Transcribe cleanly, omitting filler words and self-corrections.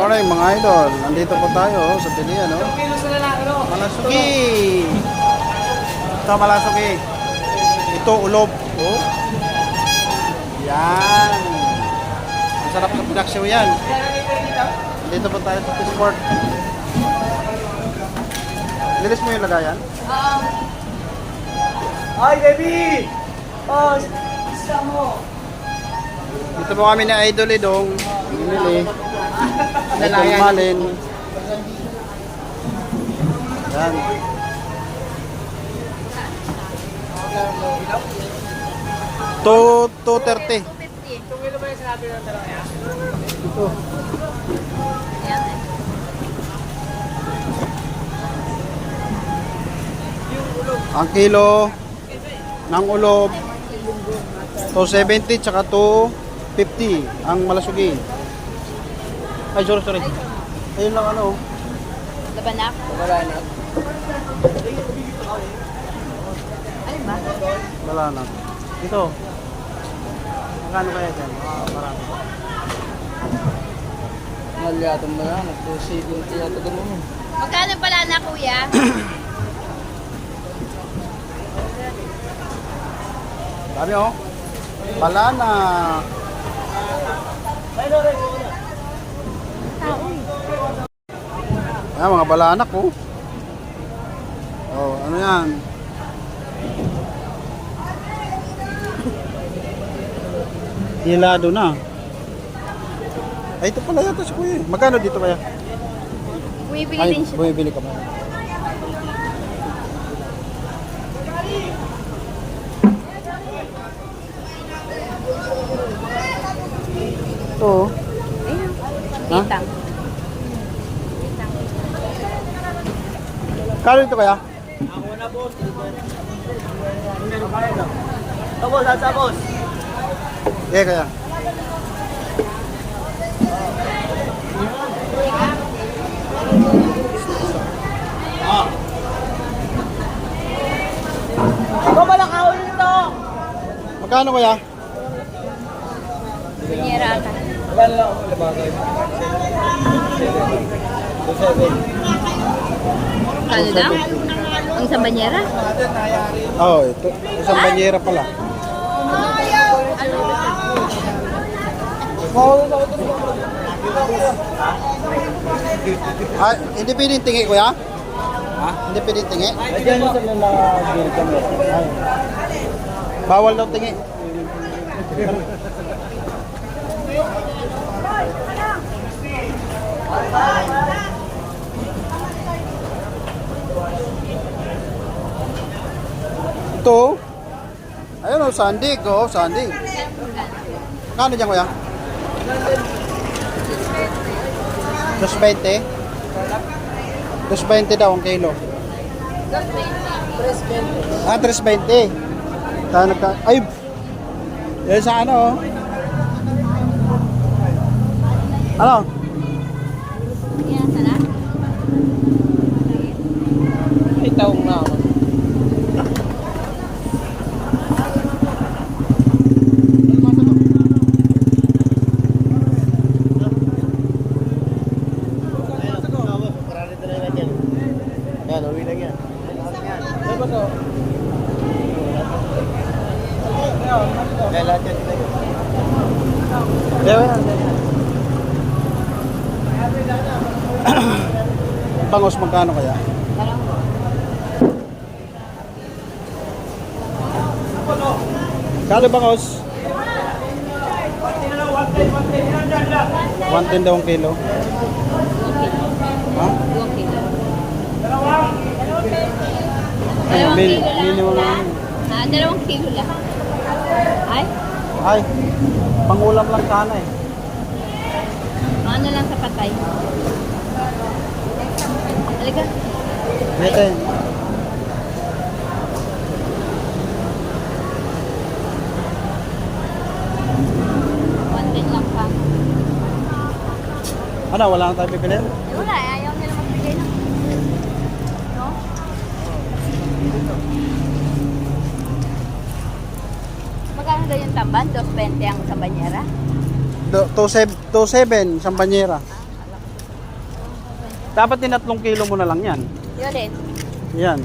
Alright mga idol, nandito po tayo sa Pilihan, no? Malasuki! Ito malasuki. Ito ulob. Oh. Yan. Ang sarap sa pinaksiw yan. Nandito po tayo sa Fishport. Lilis mo yung lagayan? Hi, baby! Oh, isa mo. Dito po kami ni Idol Idong. Bumili. Idol Malin. Yan. To 230. Ito. Ang kilo ng ulob 270 tsaka 250 ang malasugi. Ay, sorry. Ayun lang ano. Labanak? Labanak. Ano ba? Wala na. Ito. Magkano kaya dyan? Marami. Malyatong mo yan. Nagpusigil kaya ito ganun. Magkano pala na, kuya? Dami oh. Balana. Ayan, mga balanak oh. Oh, ano yan? Hilado na. Ay, ito pala yata si Kuya. Magkano dito kaya? Bumibili Ay, din siya. bumibili ka ba? Ito. Ayun. Ha? Bitang. Kano dito kaya? Ako na, boss. Boss, asa, boss? Eh, kaya. Ito pala kahon nito! Magkano kaya? Banyera ata. Wala lang ako labagay. Ano daw? Ang isang banyera? Oo, oh, ito. Isang banyera pala. Ah, hindi pwedeng tingi, kuya? Ha? Hindi pwedeng tingi? Diyan sa nalagil kami. Bawal daw tingi. Ito. Ayun oh, sandig. Oh, sandig. Kano dyan, kuya? 220? 220 daw ang kilo. Ah, 320. Ay! Yan sa ano, oh. Ano? Yan, sana? Ay, taong na ako. Yan, uwi lang yan. Ano ba to? Yan, lahat yan. Bangos magkano kaya? Parang Kano bangos? 110 daw ang kilo. Ha? 2 kilo. Ay, Dalawang kilo lang. minimum lang. Ah, 2 kilo lang. Ay, Ay, pangulam lang sana eh. ano lang sa patay. Halika. Dito eh. One lang pa. Ano, wala nang tayo pipiliin? Wala, ayaw nila magbigay ng... No? Magkano daw yung tamban? 220 ang isang banyera? 2.7 isang banyera. Dapat din 3 kilo mo na lang yan. Yun din. Yan.